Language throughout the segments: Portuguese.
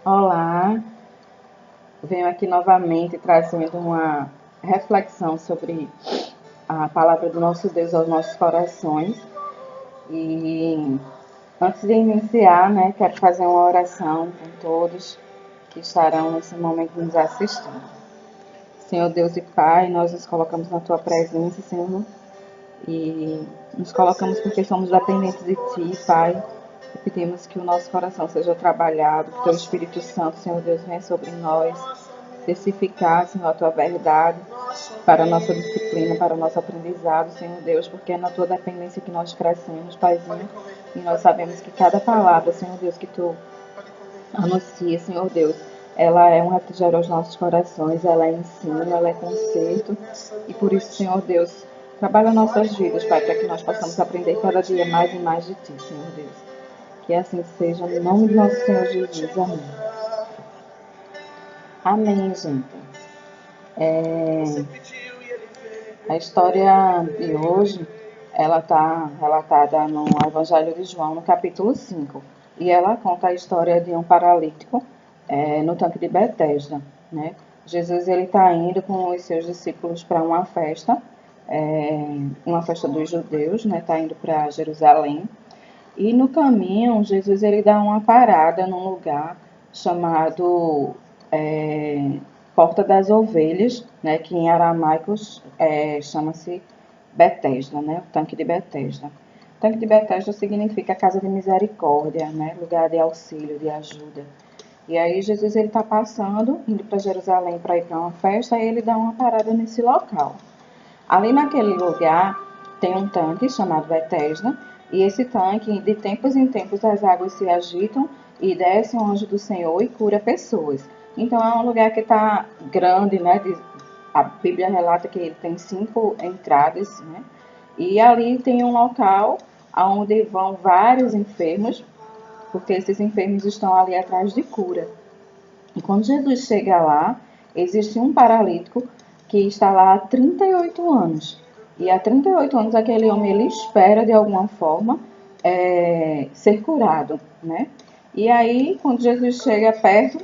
Olá, venho aqui novamente trazendo uma reflexão sobre a palavra do nosso Deus aos nossos corações. E antes de iniciar, quero fazer uma oração com todos que estarão nesse momento nos assistindo. Senhor Deus e Pai, nós nos colocamos na Tua presença, Senhor, e nos colocamos porque somos dependentes de Ti, Pai. E pedimos que o nosso coração seja trabalhado, que o Teu Espírito Santo, Senhor Deus, venha sobre nós, especificar, Senhor, a Tua verdade para a nossa disciplina, para o nosso aprendizado, Senhor Deus, porque é na Tua dependência que nós crescemos, Paizinho, e nós sabemos que cada palavra, Senhor Deus, que Tu anuncia, Senhor Deus, ela é um refrigério aos nossos corações, ela é ensino, ela é conserto, e por isso, Senhor Deus, trabalha nossas vidas, Pai, para que nós possamos aprender cada dia mais e mais de Ti, Senhor Deus. Que assim seja, em nome do nosso Senhor Jesus. Amém. Amém, gente. A história de hoje, ela está relatada no Evangelho de João, no capítulo 5. E ela conta a história de um paralítico no tanque de Betesda, né? Jesus está indo com os seus discípulos para uma festa dos judeus, né? Está indo para Jerusalém. E no caminho, Jesus dá uma parada num lugar chamado Porta das Ovelhas, né, que em aramaico chama-se Betesda, né, o tanque de Betesda. O tanque de Betesda significa casa de misericórdia, né, lugar de auxílio, de ajuda. E aí Jesus está passando, indo para Jerusalém para ir para uma festa, e ele dá uma parada nesse local. Ali naquele lugar tem um tanque chamado Betesda, e esse tanque, de tempos em tempos, as águas se agitam e desce um anjo do Senhor e cura pessoas. Então é um lugar que está grande, né? A Bíblia relata que ele tem 5 entradas, né? E ali tem um local onde vão vários enfermos, porque esses enfermos estão ali atrás de cura. E quando Jesus chega lá, existe um paralítico que está lá há 38 anos. E há 38 anos aquele homem ele espera de alguma forma ser curado, né? E aí, quando Jesus chega perto,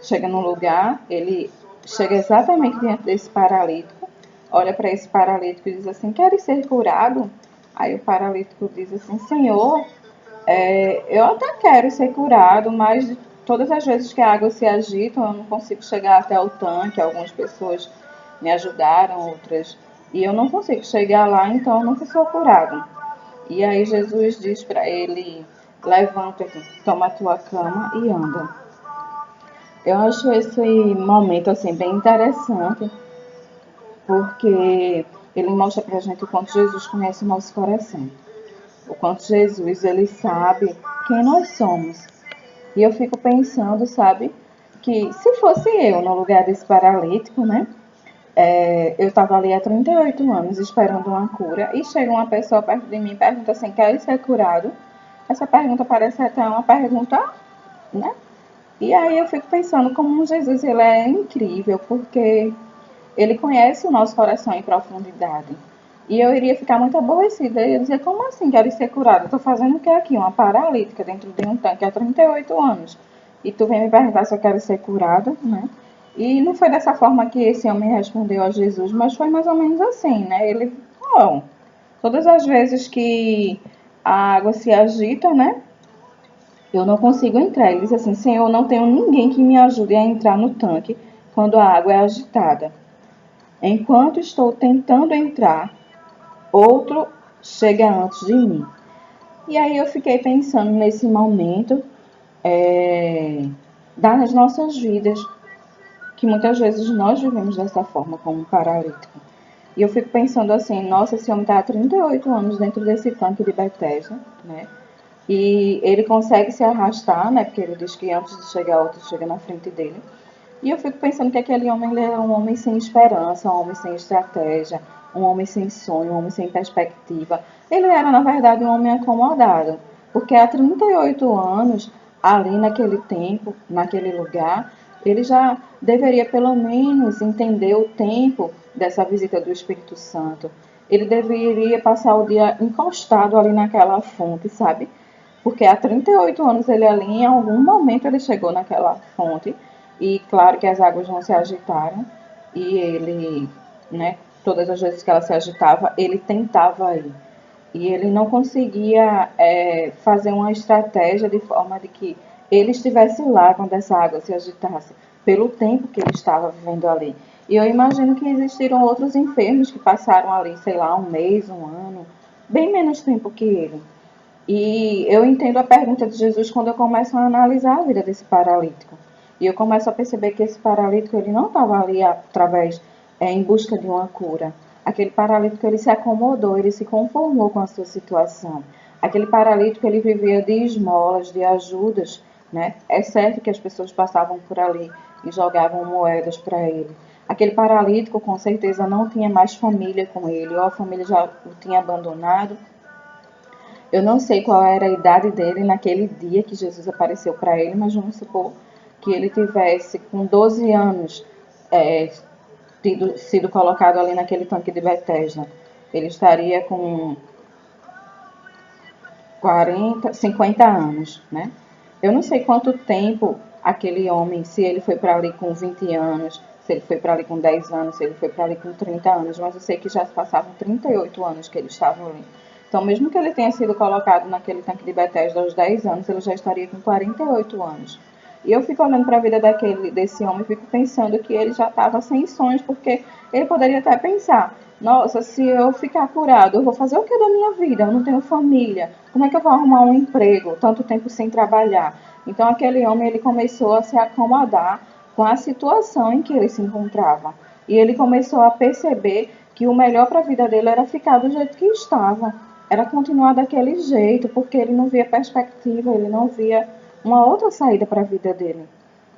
chega no lugar, ele chega exatamente diante desse paralítico, olha para esse paralítico e diz assim: queres ser curado? Aí o paralítico diz assim: Senhor, eu até quero ser curado, mas todas as vezes que a água se agita, eu não consigo chegar até o tanque. Algumas pessoas me ajudaram, outras, e eu não consigo chegar lá, então eu nunca sou curado. E aí Jesus diz para ele: levanta-te, toma a tua cama e anda. Eu acho esse momento assim bem interessante, porque ele mostra para a gente o quanto Jesus conhece o nosso coração, o quanto Jesus ele sabe quem nós somos. E eu fico pensando, sabe, que se fosse eu no lugar desse paralítico, né? Eu estava ali há 38 anos esperando uma cura e chega uma pessoa perto de mim e pergunta assim: quer ser curado? Essa pergunta parece até uma pergunta, né? E aí eu fico pensando como Jesus ele é incrível, porque ele conhece o nosso coração em profundidade. E eu iria ficar muito aborrecida. Eu ia dizer: como assim quero ser curada? Estou fazendo o que aqui? Uma paralítica dentro de um tanque há 38 anos. E tu vem me perguntar se eu quero ser curada, né? E não foi dessa forma que esse homem respondeu a Jesus, mas foi mais ou menos assim, né? Ele, bom, todas as vezes que a água se agita, né? Eu não consigo entrar. Ele diz assim: Senhor, eu não tenho ninguém que me ajude a entrar no tanque quando a água é agitada. Enquanto estou tentando entrar, outro chega antes de mim. E aí eu fiquei pensando nesse momento das nossas vidas, que muitas vezes nós vivemos dessa forma, como um paralítico. E eu fico pensando assim: nossa, esse homem está há 38 anos dentro desse tanque de Betesda, né? E ele consegue se arrastar, né? Porque ele diz que antes de chegar outro, chega na frente dele. E eu fico pensando que aquele homem ele era um homem sem esperança, um homem sem estratégia, um homem sem sonho, um homem sem perspectiva. Ele era, na verdade, um homem acomodado. Porque há 38 anos, ali naquele tempo, naquele lugar, ele já deveria pelo menos entender o tempo dessa visita do Espírito Santo. Ele deveria passar o dia encostado ali naquela fonte, sabe? Porque há 38 anos ele ali, em algum momento ele chegou naquela fonte, e claro que as águas não se agitaram, e ele, né, todas as vezes que ela se agitava, ele tentava ir. E ele não conseguia fazer uma estratégia de forma de que ele estivesse lá quando essa água se agitasse, pelo tempo que ele estava vivendo ali. E eu imagino que existiram outros enfermos que passaram ali, sei lá, um mês, um ano, bem menos tempo que ele. E eu entendo a pergunta de Jesus quando eu começo a analisar a vida desse paralítico. E eu começo a perceber que esse paralítico ele não estava ali em busca de uma cura. Aquele paralítico ele se acomodou, ele se conformou com a sua situação. Aquele paralítico ele vivia de esmolas, de ajudas, né? É certo que as pessoas passavam por ali e jogavam moedas para ele. Aquele paralítico com certeza não tinha mais família com ele, ou a família já o tinha abandonado. Eu não sei qual era a idade dele naquele dia que Jesus apareceu para ele, mas vamos supor que ele tivesse com 12 anos é, sido colocado ali naquele tanque de Betesda. Ele estaria com 40, 50 anos, né? Eu não sei quanto tempo aquele homem, se ele foi para ali com 20 anos, se ele foi para ali com 10 anos, se ele foi para ali com 30 anos, mas eu sei que já se passavam 38 anos que eles estavam ali. Então, mesmo que ele tenha sido colocado naquele tanque de Betesda aos 10 anos, ele já estaria com 48 anos. E eu fico olhando para a vida desse homem e fico pensando que ele já estava sem sonhos, porque ele poderia até pensar: nossa, se eu ficar curado, eu vou fazer o que da minha vida? Eu não tenho família. Como é que eu vou arrumar um emprego tanto tempo sem trabalhar? Então aquele homem ele começou a se acomodar com a situação em que ele se encontrava. E ele começou a perceber que o melhor para a vida dele era ficar do jeito que estava. Era continuar daquele jeito, porque ele não via perspectiva, ele não via uma outra saída para a vida dele.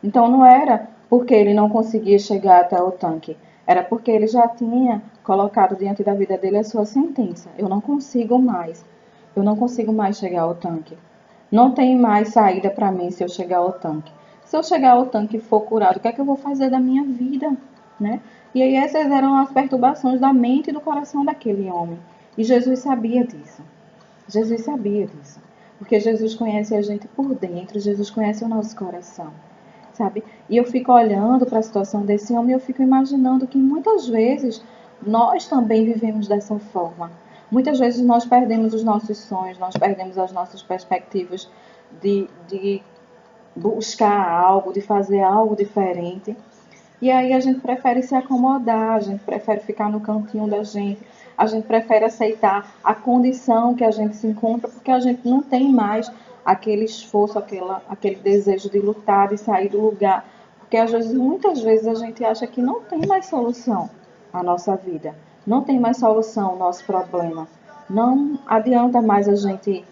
Então não era porque ele não conseguia chegar até o tanque, era porque ele já tinha colocado diante da vida dele a sua sentença. Eu não consigo mais. Eu não consigo mais chegar ao tanque. Não tem mais saída para mim se eu chegar ao tanque. Se eu chegar ao tanque e for curado, o que é que eu vou fazer da minha vida, né? E aí essas eram as perturbações da mente e do coração daquele homem. E Jesus sabia disso. Jesus sabia disso. Porque Jesus conhece a gente por dentro, Jesus conhece o nosso coração, sabe? E eu fico olhando para a situação desse homem e eu fico imaginando que muitas vezes nós também vivemos dessa forma. Muitas vezes nós perdemos os nossos sonhos, nós perdemos as nossas perspectivas de buscar algo, de fazer algo diferente. E aí a gente prefere se acomodar, a gente prefere ficar no cantinho da gente, a gente prefere aceitar a condição que a gente se encontra, porque a gente não tem mais aquele esforço, aquele desejo de lutar, de sair do lugar. Porque às vezes, muitas vezes a gente acha que não tem mais solução a nossa vida, não tem mais solução o nosso problema. Não adianta mais a gente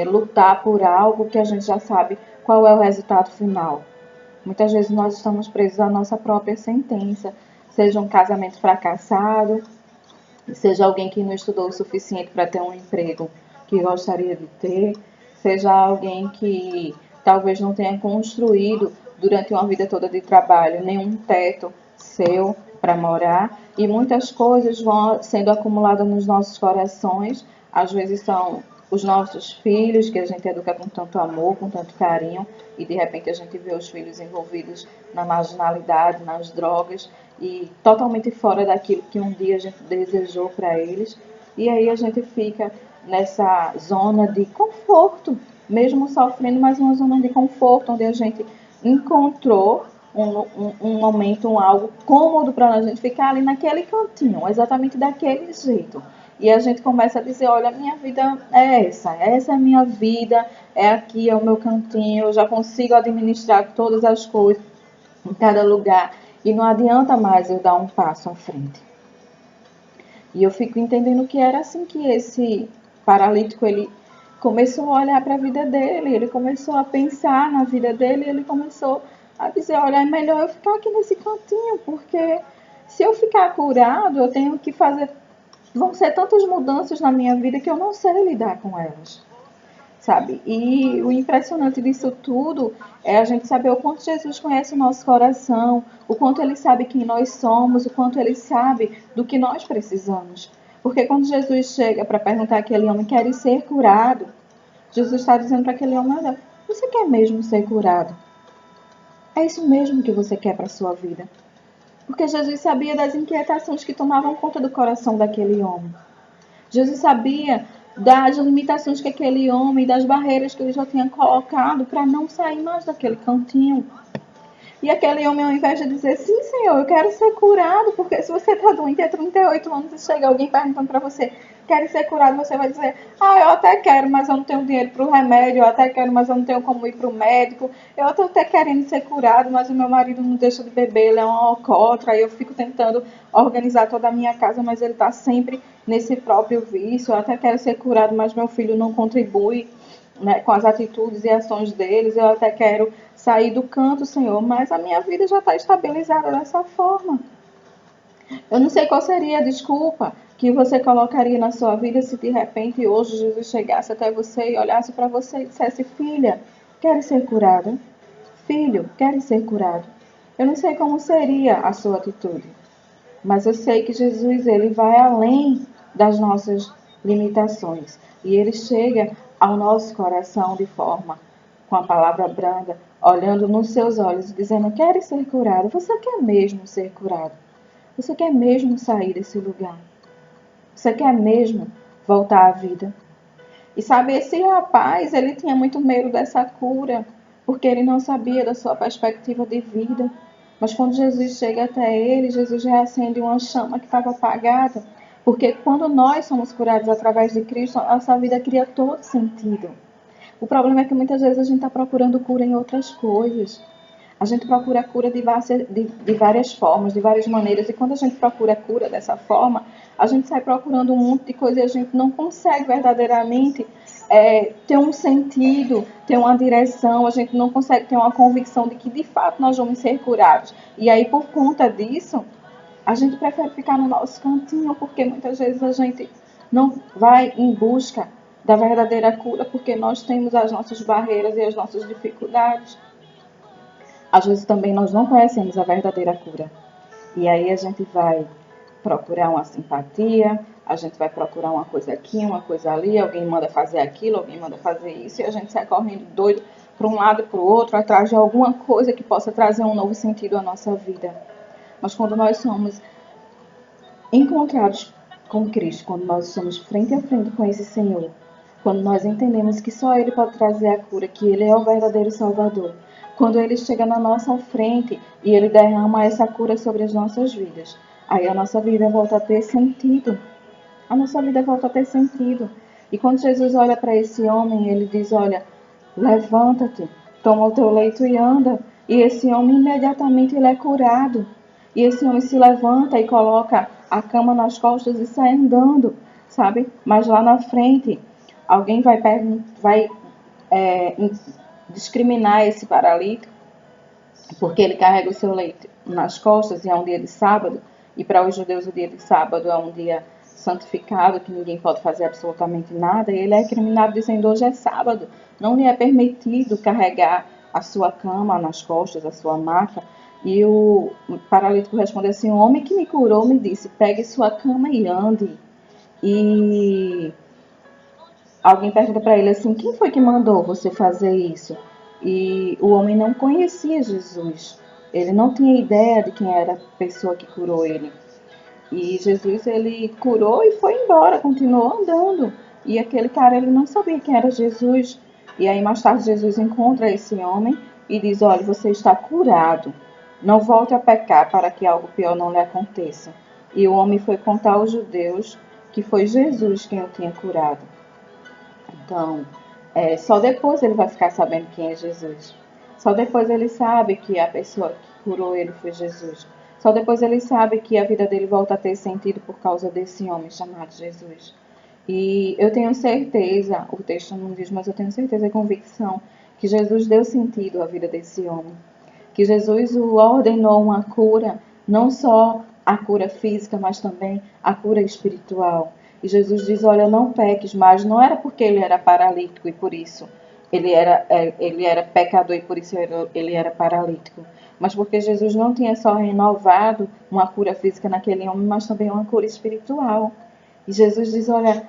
lutar por algo que a gente já sabe qual é o resultado final. Muitas vezes nós estamos presos à nossa própria sentença, seja um casamento fracassado, seja alguém que não estudou o suficiente para ter um emprego que gostaria de ter, seja alguém que talvez não tenha construído durante uma vida toda de trabalho nenhum teto seu para morar, e muitas coisas vão sendo acumuladas nos nossos corações, às vezes são os nossos filhos, que a gente educa com tanto amor, com tanto carinho, e de repente a gente vê os filhos envolvidos na marginalidade, nas drogas, e totalmente fora daquilo que um dia a gente desejou para eles. E aí a gente fica nessa zona de conforto, mesmo sofrendo, mas uma zona de conforto, onde a gente encontrou um momento, algo cômodo para a gente ficar ali naquele cantinho, exatamente daquele jeito. E a gente começa a dizer, olha, a minha vida é essa é a minha vida, é aqui, é o meu cantinho, eu já consigo administrar todas as coisas em cada lugar. E não adianta mais eu dar um passo à frente. E eu fico entendendo que era assim que esse paralítico, ele começou a olhar para a vida dele, ele começou a pensar na vida dele, ele começou a dizer, olha, é melhor eu ficar aqui nesse cantinho, porque se eu ficar curado, eu tenho que fazer, vão ser tantas mudanças na minha vida que eu não sei lidar com elas, sabe? E o impressionante disso tudo é a gente saber o quanto Jesus conhece o nosso coração, o quanto ele sabe quem nós somos, o quanto ele sabe do que nós precisamos. Porque quando Jesus chega para perguntar àquele homem, quer ser curado? Jesus está dizendo para aquele homem: olha, você quer mesmo ser curado? É isso mesmo que você quer para a sua vida? Porque Jesus sabia das inquietações que tomavam conta do coração daquele homem. Jesus sabia das limitações que aquele homem, das barreiras que ele já tinha colocado para não sair mais daquele cantinho. E aquele homem, ao invés de dizer, sim, Senhor, eu quero ser curado, porque se você está doente há 38 anos e chega alguém perguntando para você, quer ser curado, você vai dizer, eu até quero, mas eu não tenho dinheiro para o remédio, eu até quero, mas eu não tenho como ir para o médico, eu estou até querendo ser curado, mas o meu marido não deixa de beber, ele é um alcoólatra, aí eu fico tentando organizar toda a minha casa, mas ele está sempre nesse próprio vício, eu até quero ser curado, mas meu filho não contribui, né, com as atitudes e ações deles, eu até quero sair do canto, Senhor, mas a minha vida já está estabilizada dessa forma. Eu não sei qual seria a desculpa que você colocaria na sua vida se de repente hoje Jesus chegasse até você e olhasse para você e dissesse, filha, quer ser curada? Filho, quer ser curado? Eu não sei como seria a sua atitude, mas eu sei que Jesus, ele vai além das nossas limitações e ele chega ao nosso coração de forma, com a palavra branda, olhando nos seus olhos e dizendo, quer ser curado? Você quer mesmo ser curado? Você quer mesmo sair desse lugar? Você quer mesmo voltar à vida? E sabe, esse rapaz, ele tinha muito medo dessa cura, porque ele não sabia da sua perspectiva de vida. Mas quando Jesus chega até ele, Jesus reacende uma chama que estava apagada. Porque quando nós somos curados através de Cristo, a nossa vida cria todo sentido. O problema é que muitas vezes a gente está procurando cura em outras coisas. A gente procura cura de várias formas, de várias maneiras. E quando a gente procura cura dessa forma, a gente sai procurando um monte de coisa e a gente não consegue verdadeiramente ter um sentido, ter uma direção. A gente não consegue ter uma convicção de que de fato nós vamos ser curados. E aí, por conta disso, a gente prefere ficar no nosso cantinho, porque muitas vezes a gente não vai em busca da verdadeira cura, porque nós temos as nossas barreiras e as nossas dificuldades. Às vezes também nós não conhecemos a verdadeira cura. E aí a gente vai procurar uma simpatia, a gente vai procurar uma coisa aqui, uma coisa ali, alguém manda fazer aquilo, alguém manda fazer isso, e a gente sai correndo doido para um lado e para o outro, atrás de alguma coisa que possa trazer um novo sentido à nossa vida. Mas quando nós somos encontrados com Cristo, quando nós estamos frente a frente com esse Senhor, quando nós entendemos que só Ele pode trazer a cura, que Ele é o verdadeiro Salvador, quando Ele chega na nossa frente e Ele derrama essa cura sobre as nossas vidas, aí a nossa vida volta a ter sentido. A nossa vida volta a ter sentido. E quando Jesus olha para esse homem, Ele diz, olha, levanta-te, toma o teu leito e anda. E esse homem imediatamente ele é curado. E esse homem se levanta e coloca a cama nas costas e sai andando, sabe? Mas lá na frente, alguém vai discriminar esse paralítico, porque ele carrega o seu leito nas costas e é um dia de sábado. E para os judeus o dia de sábado é um dia santificado, que ninguém pode fazer absolutamente nada. E ele é criminado dizendo, hoje é sábado, não lhe é permitido carregar a sua cama nas costas, a sua maca. E o paralítico responde assim, o homem que me curou me disse, pegue sua cama e ande. E alguém pergunta para ele assim, quem foi que mandou você fazer isso? E o homem não conhecia Jesus. Ele não tinha ideia de quem era a pessoa que curou ele. E Jesus, ele curou e foi embora, continuou andando. E aquele cara, ele não sabia quem era Jesus. E aí, mais tarde, Jesus encontra esse homem e diz, olha, você está curado. Não volte a pecar para que algo pior não lhe aconteça. E o homem foi contar aos judeus que foi Jesus quem o tinha curado. Então, só depois ele vai ficar sabendo quem é Jesus. Só depois ele sabe que a pessoa que curou ele foi Jesus. Só depois ele sabe que a vida dele volta a ter sentido por causa desse homem chamado Jesus. E eu tenho certeza, o texto não diz, mas eu tenho certeza e convicção que Jesus deu sentido à vida desse homem. Que Jesus o ordenou uma cura, não só a cura física, mas também a cura espiritual. E Jesus diz, olha, não peques, mas não era porque ele era paralítico e por isso ele era pecador e por isso ele era paralítico. Mas porque Jesus não tinha só renovado uma cura física naquele homem, mas também uma cura espiritual. E Jesus diz, olha,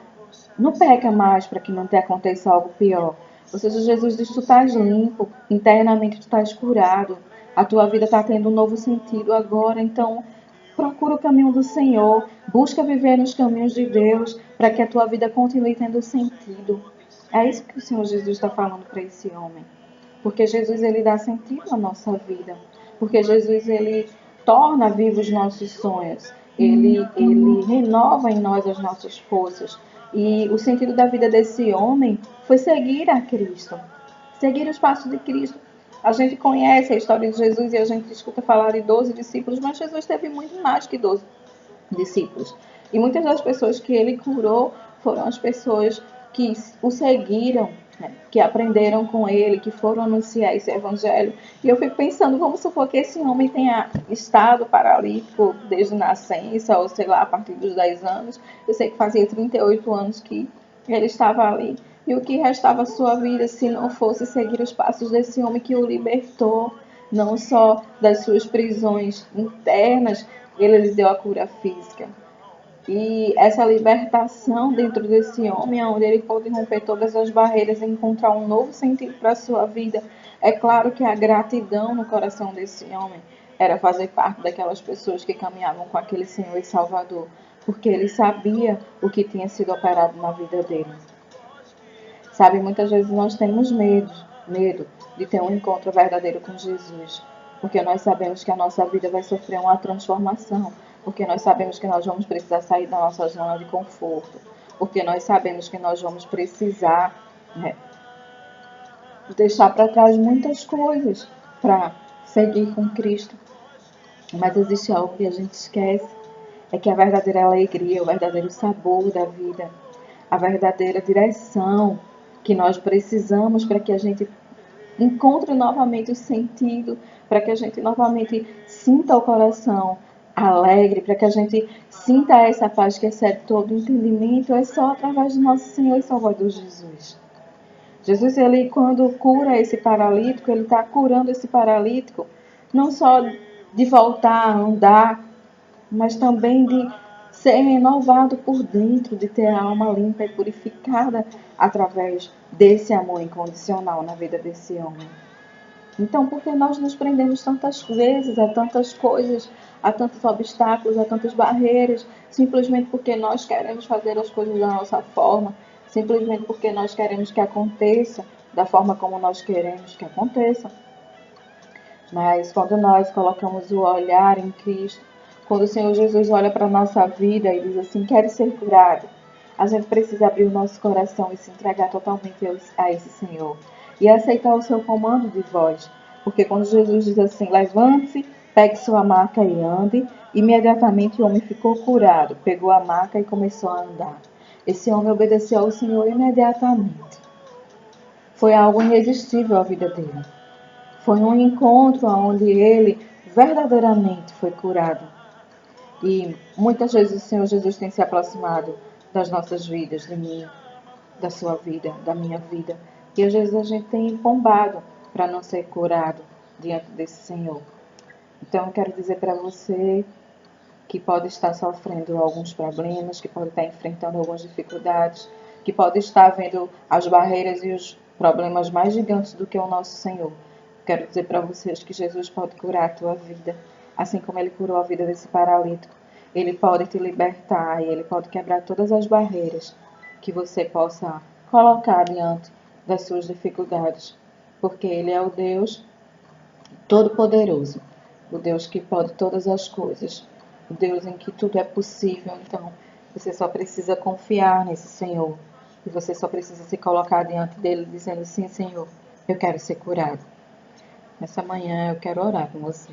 Não peca mais para que não te aconteça algo pior. Ou seja, Jesus diz: tu estás limpo, internamente tu estás curado, a tua vida está tendo um novo sentido agora. Então, procura o caminho do Senhor, busca viver nos caminhos de Deus, para que a tua vida continue tendo sentido. É isso que o Senhor Jesus está falando para esse homem. Porque Jesus, ele dá sentido à nossa vida. Porque Jesus, ele torna vivos os nossos sonhos. Ele renova em nós as nossas forças. E o sentido da vida desse homem foi seguir a Cristo. Seguir os passos de Cristo. A gente conhece a história de Jesus e a gente escuta falar de 12 discípulos, mas Jesus teve muito mais que 12 discípulos. E muitas das pessoas que ele curou foram as pessoas que o seguiram, né, que aprenderam com ele, que foram anunciar esse evangelho. E eu fico pensando, vamos supor que esse homem tenha estado paralítico desde a nascença, ou sei lá, a partir dos 10 anos. Eu sei que fazia 38 anos que ele estava ali. E o que restava à sua vida se não fosse seguir os passos desse homem que o libertou, não só das suas prisões internas, ele lhe deu a cura física. E essa libertação dentro desse homem, onde ele pôde romper todas as barreiras e encontrar um novo sentido para a sua vida. É claro que a gratidão no coração desse homem era fazer parte daquelas pessoas que caminhavam com aquele Senhor e Salvador, porque ele sabia o que tinha sido operado na vida dele. Sabe, muitas vezes nós temos medo de ter um encontro verdadeiro com Jesus, porque nós sabemos que a nossa vida vai sofrer uma transformação, porque nós sabemos que nós vamos precisar sair da nossa zona de conforto, porque nós sabemos que nós vamos precisar, né, deixar para trás muitas coisas para seguir com Cristo. Mas existe algo que a gente esquece, é que a verdadeira alegria, o verdadeiro sabor da vida, a verdadeira direção que nós precisamos para que a gente encontre novamente o sentido, para que a gente novamente sinta o coração alegre, para que a gente sinta essa paz que excede todo entendimento, é só através do nosso Senhor e Salvador Jesus. Jesus, ele quando cura esse paralítico, ele está curando esse paralítico não só de voltar a andar, mas também de ser renovado por dentro, de ter a alma limpa e purificada através desse amor incondicional na vida desse homem. Então, por que nós nos prendemos tantas vezes a tantas coisas, a tantos obstáculos, a tantas barreiras, simplesmente porque nós queremos fazer as coisas da nossa forma, simplesmente porque nós queremos que aconteça da forma como nós queremos que aconteça. Mas quando nós colocamos o olhar em Cristo, quando o Senhor Jesus olha para a nossa vida e diz assim, quero ser curado, a gente precisa abrir o nosso coração e se entregar totalmente a esse Senhor. E aceitar o seu comando de voz. Porque quando Jesus diz assim, levante-se, pegue sua maca e ande, imediatamente o homem ficou curado, pegou a maca e começou a andar. Esse homem obedeceu ao Senhor imediatamente. Foi algo irresistível à vida dele. Foi um encontro onde ele verdadeiramente foi curado. E muitas vezes o Senhor Jesus tem se aproximado das nossas vidas, de mim, da sua vida, da minha vida. E às vezes a gente tem bombado para não ser curado diante desse Senhor. Então eu quero dizer para você que pode estar sofrendo alguns problemas, que pode estar enfrentando algumas dificuldades, que pode estar vendo as barreiras e os problemas mais gigantes do que o nosso Senhor. Quero dizer para vocês que Jesus pode curar a tua vida, assim como Ele curou a vida desse paralítico. Ele pode te libertar e Ele pode quebrar todas as barreiras que você possa colocar diante das suas dificuldades, porque Ele é o Deus Todo-Poderoso, o Deus que pode todas as coisas, o Deus em que tudo é possível. Então, você só precisa confiar nesse Senhor e você só precisa se colocar diante dele dizendo, sim, Senhor, eu quero ser curado. Nessa manhã eu quero orar com você.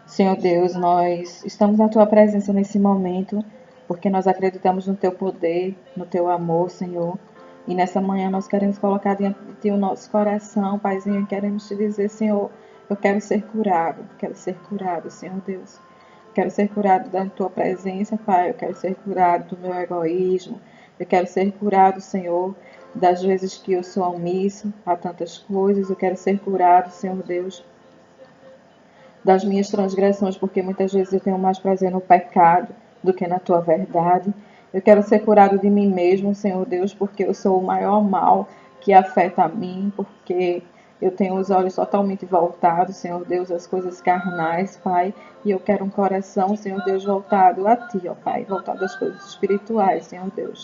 Senhor Deus, nós estamos na Tua presença nesse momento, porque nós acreditamos no Teu poder, no Teu amor, Senhor. E nessa manhã nós queremos colocar diante de Ti o nosso coração, Paizinho, e queremos Te dizer, Senhor, eu quero ser curado, Senhor Deus. Quero ser curado da Tua presença, Pai, eu quero ser curado do meu egoísmo, eu quero ser curado, Senhor, das vezes que eu sou omisso a tantas coisas, eu quero ser curado, Senhor Deus, das minhas transgressões, porque muitas vezes eu tenho mais prazer no pecado do que na Tua verdade. Eu quero ser curado de mim mesmo, Senhor Deus, porque eu sou o maior mal que afeta a mim, porque eu tenho os olhos totalmente voltados, Senhor Deus, às coisas carnais, Pai, e eu quero um coração, Senhor Deus, voltado a Ti, ó Pai, voltado às coisas espirituais, Senhor Deus.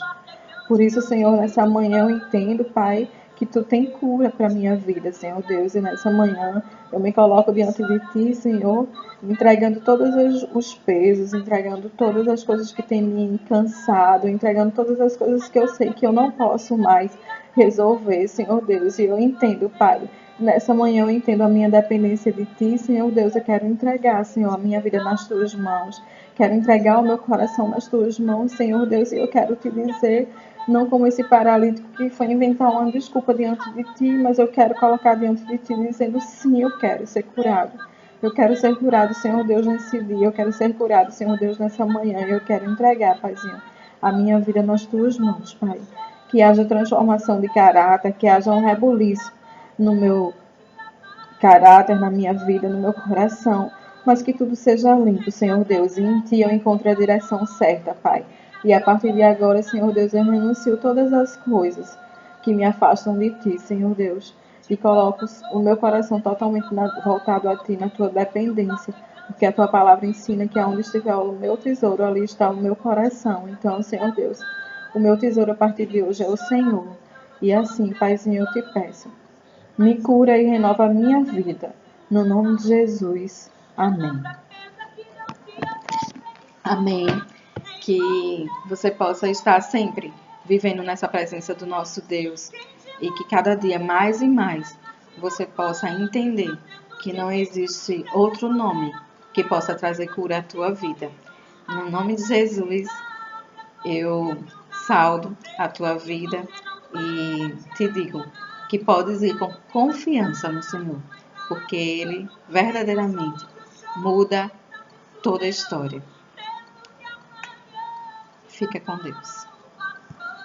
Por isso, Senhor, nessa manhã eu entendo, Pai, que Tu tem cura para minha vida, Senhor Deus. E nessa manhã eu me coloco diante de Ti, Senhor, entregando todos os pesos, entregando todas as coisas que têm me cansado, entregando todas as coisas que eu sei que eu não posso mais resolver, Senhor Deus. E eu entendo, Pai. Nessa manhã eu entendo a minha dependência de Ti, Senhor Deus. Eu quero entregar, Senhor, a minha vida nas Tuas mãos. Quero entregar o meu coração nas Tuas mãos, Senhor Deus. E eu quero Te dizer, não como esse paralítico que foi inventar uma desculpa diante de Ti, mas eu quero colocar diante de Ti dizendo, sim, eu quero ser curado. Eu quero ser curado, Senhor Deus, nesse dia. Eu quero ser curado, Senhor Deus, nessa manhã. Eu quero entregar, Paizinho, a minha vida nas Tuas mãos, Pai. Que haja transformação de caráter, que haja um rebuliço no meu caráter, na minha vida, no meu coração, mas que tudo seja limpo, Senhor Deus, e em Ti eu encontro a direção certa, Pai. E a partir de agora, Senhor Deus, eu renuncio todas as coisas que me afastam de Ti, Senhor Deus, e coloco o meu coração totalmente voltado a Ti, na Tua dependência, porque a Tua palavra ensina que aonde estiver o meu tesouro, ali está o meu coração. Então, Senhor Deus, o meu tesouro a partir de hoje é o Senhor. E assim, Paizinho, eu Te peço, me cura e renova a minha vida. No nome de Jesus. Amém. Amém. Que você possa estar sempre vivendo nessa presença do nosso Deus e que cada dia mais e mais você possa entender que não existe outro nome que possa trazer cura à tua vida. No nome de Jesus, eu saldo a tua vida e te digo que podes ir com confiança no Senhor, porque Ele verdadeiramente muda toda a história. Fica com Deus.